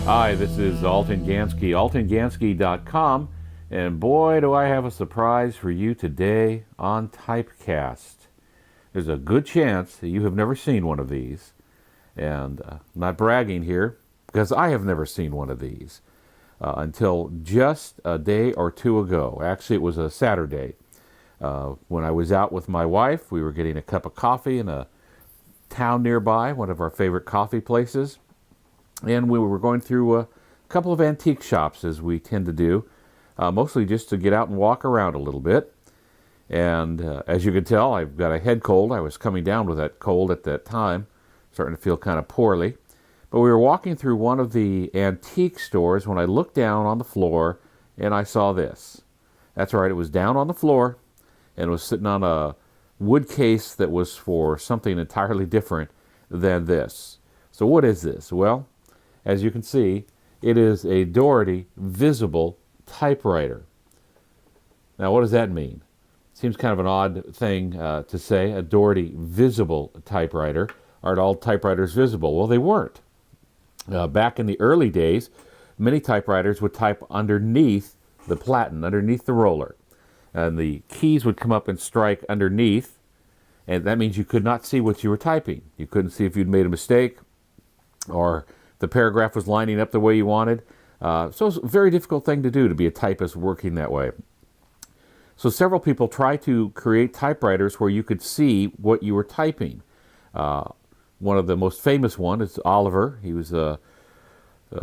Hi, this is Alton Gansky, altongansky.com, and boy, do I have a surprise for you today on Typecast. There's a good chance that you have never seen one of these, and I'm not bragging here, because I have never seen one of these until just a day or two ago. Actually, it was a Saturday. When I was out with my wife, we were getting a cup of coffee in a town nearby, one of our favorite coffee places. And we were going through a couple of antique shops, as we tend to do, mostly just to get out and walk around a little bit. And as you can tell, I've got a head cold. I was coming down with that cold at that time, starting to feel kind of poorly. But we were walking through one of the antique stores when I looked down on the floor and I saw this. That's right, it was down on the floor and it was sitting on a wood case that was for something entirely different than this. So what is this? Well, as you can see, it is a Daugherty Visible typewriter. Now, what does that mean? Seems kind of an odd thing to say, a Daugherty Visible typewriter. Aren't all typewriters visible? Well, they weren't. Back in the early days, many typewriters would type underneath the platen, underneath the roller. And the keys would come up and strike underneath, and that means you could not see what you were typing. You couldn't see if you'd made a mistake, or the paragraph was lining up the way you wanted. So it's a very difficult thing to do, to be a typist working that way. So several people tried to create typewriters where you could see what you were typing. One of the most famous one is Oliver. He was a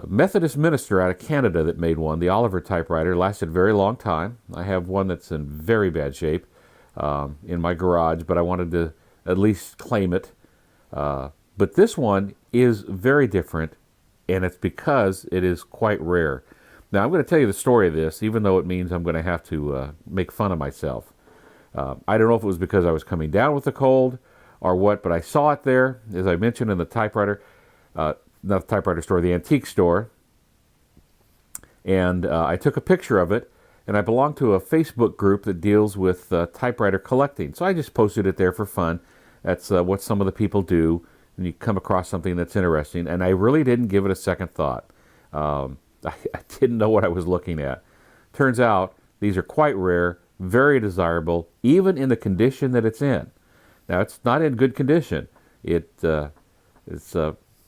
Methodist minister out of Canada that made one. The Oliver typewriter lasted a very long time. I have one that's in very bad shape in my garage, but I wanted to at least claim it. But this one is very different, and it's because it is quite rare. Now, I'm going to tell you the story of this, even though it means I'm going to have to make fun of myself. I don't know if it was because I was coming down with the cold or what, but I saw it there, as I mentioned, in the typewriter, not the typewriter store, the antique store, and I took a picture of it, and I belong to a Facebook group that deals with typewriter collecting, so I just posted it there for fun. That's what some of the people do, and you come across something that's interesting, and I really didn't give it a second thought. I didn't know what I was looking at. Turns out these are quite rare, very desirable, even in the condition that it's in. Now, it's not in good condition. It's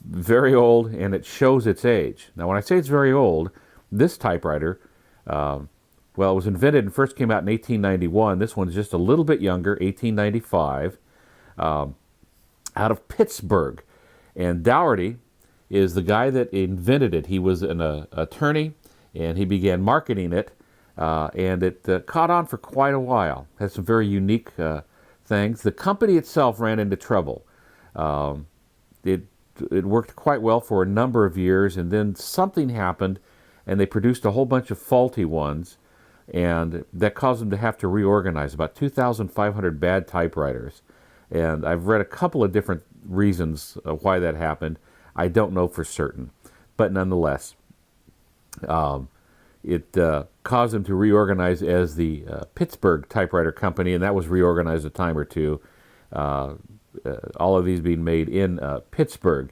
very old, and it shows its age. Now, when I say it's very old, this typewriter, well, it was invented and first came out in 1891. This one's just a little bit younger, 1895. Out of Pittsburgh. And Daugherty is the guy that invented it. He was an attorney, and he began marketing it, and it caught on for quite a while. Had some very unique things. The company itself ran into trouble. It worked quite well for a number of years, and then something happened, and they produced a whole bunch of faulty ones, and that caused them to have to reorganize. About 2,500 bad typewriters. And I've read a couple of different reasons why that happened. I don't know for certain. But nonetheless, it caused them to reorganize as the Pittsburgh Typewriter Company, and that was reorganized a time or two. All of these being made in Pittsburgh.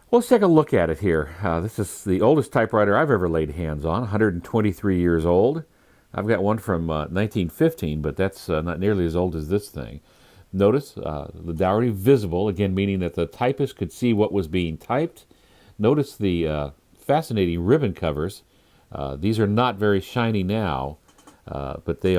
Well, let's take a look at it here. This is the oldest typewriter I've ever laid hands on, 123 years old. I've got one from 1915, but that's not nearly as old as this thing. Notice the Daugherty Visible, again meaning that the typist could see what was being typed. Notice the fascinating ribbon covers. These are not very shiny now, but they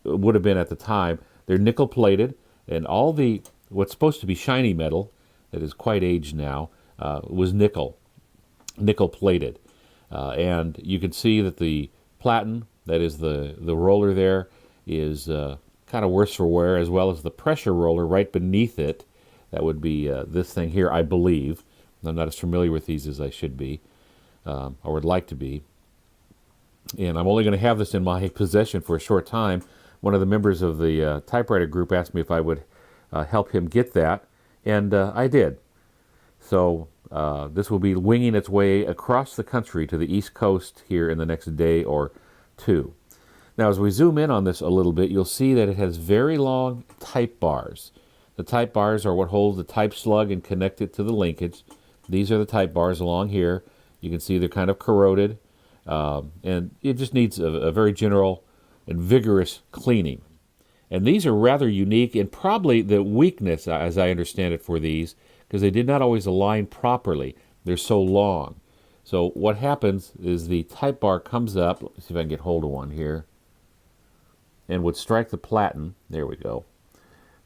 would have been at the time. They're nickel plated, and all the what's supposed to be shiny metal, that is quite aged now, was nickel plated. And you can see that the platen, that is the roller there, is kind of worse for wear, as well as the pressure roller right beneath it. That would be this thing here, I believe. I'm not as familiar with these as I should be, or would like to be. And I'm only going to have this in my possession for a short time. One of the members of the typewriter group asked me if I would help him get that, and I did. So this will be winging its way across the country to the East Coast here in the next day or two. Now, as we zoom in on this a little bit, you'll see that it has very long type bars. The type bars are what hold the type slug and connect it to the linkage. These are the type bars along here. You can see they're kind of corroded, and it just needs a very general and vigorous cleaning. And these are rather unique, and probably the weakness, as I understand it, for these, because they did not always align properly. They're so long. So what happens is the type bar comes up. Let me see if I can get hold of one here. And would strike the platen. There we go.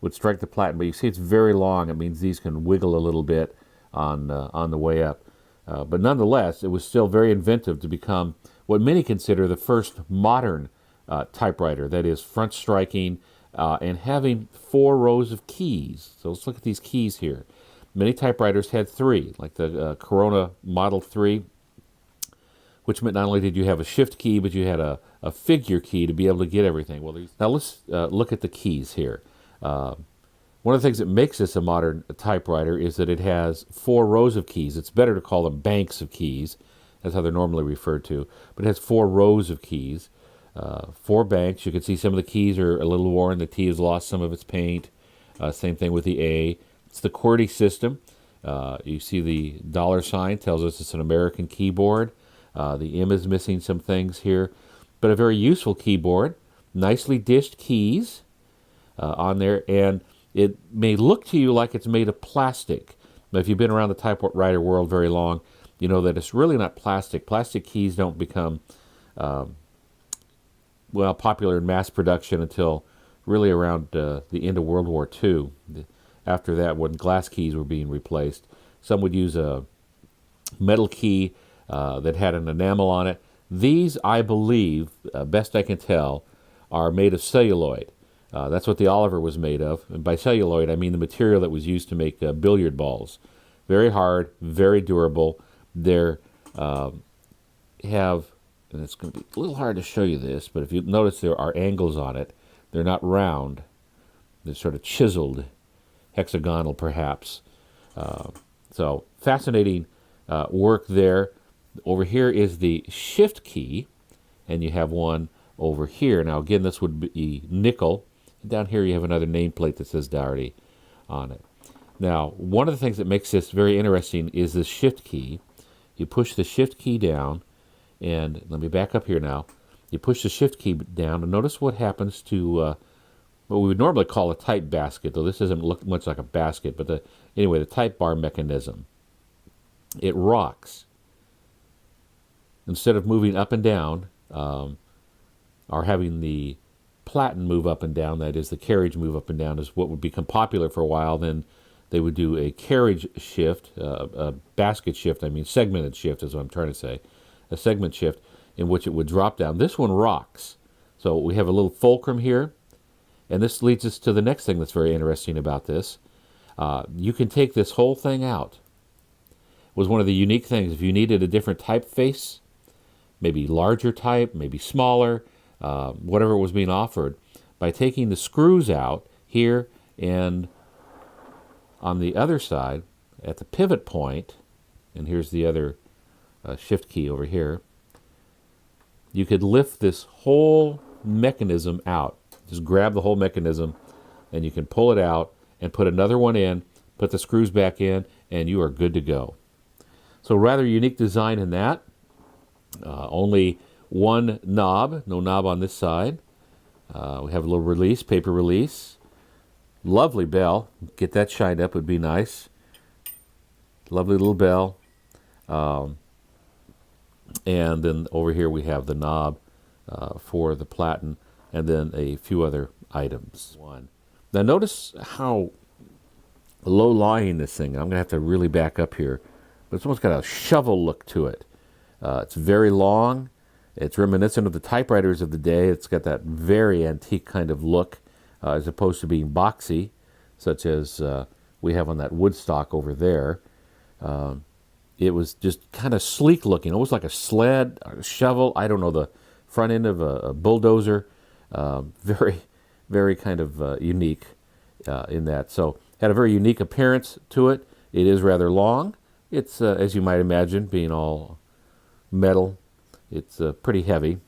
Would strike the platen, but you see it's very long. It means these can wiggle a little bit on the way up. But nonetheless, it was still very inventive to become what many consider the first modern typewriter. That is, front striking and having 4 rows of keys. So let's look at these keys here. Many typewriters had 3, like the Corona Model 3, which meant not only did you have a shift key, but you had a figure key to be able to get everything. Well, now let's look at the keys here. One of the things that makes this a modern typewriter is that it has 4 rows of keys. It's better to call them banks of keys. That's how they're normally referred to. But it has 4 rows of keys, 4 banks. You can see some of the keys are a little worn. The T has lost some of its paint. Same thing with the A. It's the QWERTY system. You see the $ tells us it's an American keyboard. The M is missing some things here. But a very useful keyboard. Nicely dished keys on there. And it may look to you like it's made of plastic. But if you've been around the typewriter world very long, you know that it's really not plastic. Plastic keys don't become, popular in mass production until really around the end of World War II. After that, when glass keys were being replaced, some would use a metal key that had an enamel on it. These, I believe, best I can tell, are made of celluloid. That's what the Oliver was made of. And by celluloid, I mean the material that was used to make billiard balls. Very hard, very durable. They're have, and it's going to be a little hard to show you this, but if you notice there are angles on it. They're not round. They're sort of chiseled, hexagonal perhaps. So fascinating work there. Over here is the shift key, and you have one over here. Now again, this would be nickel. Down here you have another nameplate that says Daugherty on it. Now, one of the things that makes this very interesting is the shift key. You push the shift key down, and let me back up here now. You push the shift key down, and notice what happens to what we would normally call a type basket, though this doesn't look much like a basket, but anyway, the type bar mechanism. It rocks. Instead of moving up and down, or having the platen move up and down, that is, the carriage move up and down, is what would become popular for a while. Then they would do a carriage shift, a basket shift, segmented shift is what I'm trying to say, a segment shift in which it would drop down. This one rocks. So we have a little fulcrum here, and this leads us to the next thing that's very interesting about this. You can take this whole thing out. It was one of the unique things. If you needed a different typeface, maybe larger type, maybe smaller, whatever was being offered, by taking the screws out here and on the other side at the pivot point, and here's the other shift key over here, you could lift this whole mechanism out. Just grab the whole mechanism and you can pull it out and put another one in, put the screws back in, and you are good to go. So rather unique design in that. Only one knob, no knob on this side. We have a little release, paper release. Lovely bell. Get that shined up would be nice. Lovely little bell. And then over here we have the knob for the platen, and then a few other items. Now notice how low-lying this thing. I'm going to have to really back up here. But it's almost got a shovel look to it. It's very long. It's reminiscent of the typewriters of the day. It's got that very antique kind of look, as opposed to being boxy, such as we have on that Woodstock over there. It was just kind of sleek looking, almost like a sled, a shovel, I don't know, the front end of a bulldozer. Very, very kind of unique in that. So had a very unique appearance to it. It is rather long. It's, as you might imagine, being all metal, it's pretty heavy.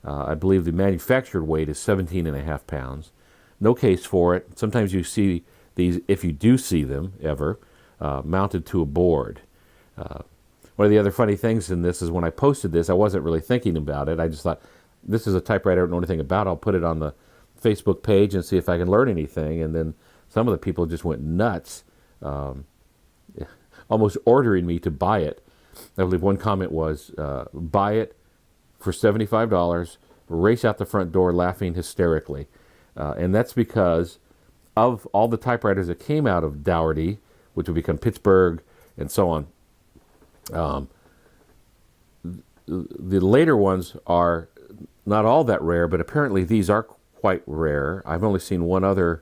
I believe the manufactured weight is 17.5 pounds. No case for it. Sometimes you see these, if you do see them ever, mounted to a board. One of the other funny things in this is when I posted this, I wasn't really thinking about it. I just thought, this is a typewriter I don't know anything about. I'll put it on the Facebook page and see if I can learn anything. And then some of the people just went nuts, almost ordering me to buy it. I believe one comment was, buy it for $75, race out the front door laughing hysterically. And that's because of all the typewriters that came out of Daugherty, which would become Pittsburgh and so on. The later ones are not all that rare, but apparently these are quite rare. I've only seen one other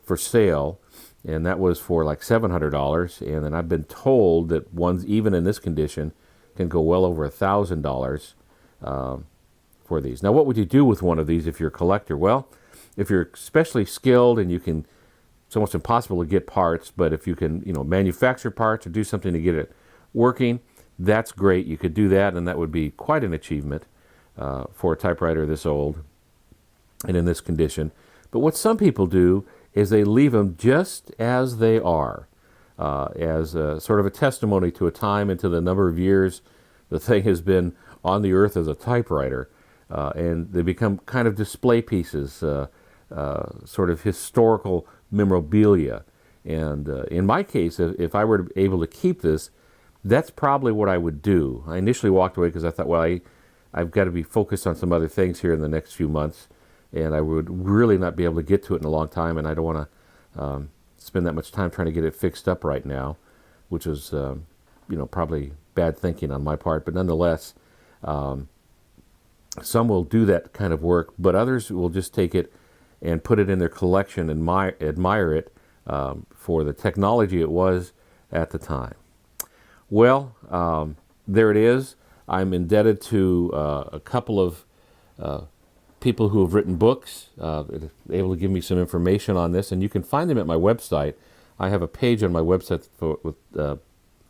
for sale, and that was for like $700. And then I've been told that ones even in this condition can go well over $1,000 for these. Now, what would you do with one of these if you're a collector? Well, if you're especially skilled and you can, it's almost impossible to get parts, but if you can, manufacture parts or do something to get it working, that's great. You could do that, and that would be quite an achievement for a typewriter this old and in this condition. But what some people do is they leave them just as they are, as sort of a testimony to a time and to the number of years the thing has been on the earth as a typewriter. And they become kind of display pieces, sort of historical memorabilia. And in my case, if I were able to keep this, that's probably what I would do. I initially walked away because I thought, well, I've got to be focused on some other things here in the next few months, and I would really not be able to get to it in a long time, and I don't want to spend that much time trying to get it fixed up right now, which is, probably bad thinking on my part. But nonetheless, some will do that kind of work, but others will just take it and put it in their collection and admire it for the technology it was at the time. Well, there it is. I'm indebted to a couple of people who have written books, able to give me some information on this, and you can find them at my website. I have a page on my website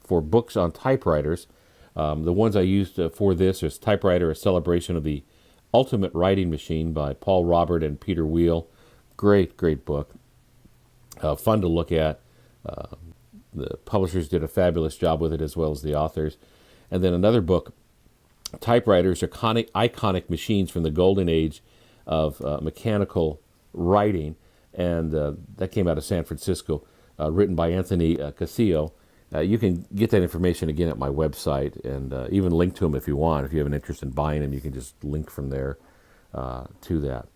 for books on typewriters. The ones I used for this is Typewriter, A Celebration of the Ultimate Writing Machine by Paul Robert and Peter Wheel. Great, great book. Fun to look at. The publishers did a fabulous job with it, as well as the authors. And then another book, Typewriters, Iconic Machines from the Golden Age of Mechanical Writing. And that came out of San Francisco, written by Anthony Casillo. You can get that information again at my website, and even link to them if you want. If you have an interest in buying them, you can just link from there to that.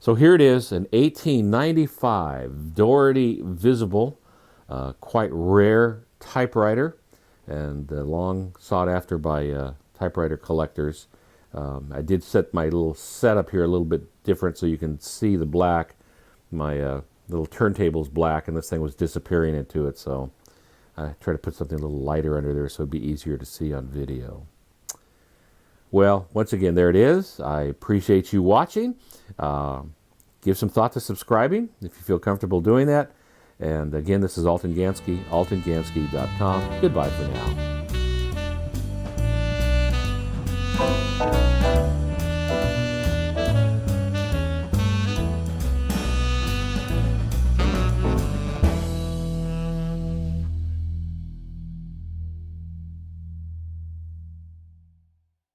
So here it is, an 1895 Daugherty Visible, quite rare typewriter, and long sought after by typewriter collectors. I did set my little setup here a little bit different so you can see the black. My little turntable's black, and this thing was disappearing into it, so I try to put something a little lighter under there so it'd be easier to see on video. Well, once again, there it is. I appreciate you watching. Give some thought to subscribing if you feel comfortable doing that. And again, this is Alton Gansky, altongansky.com. Goodbye for now.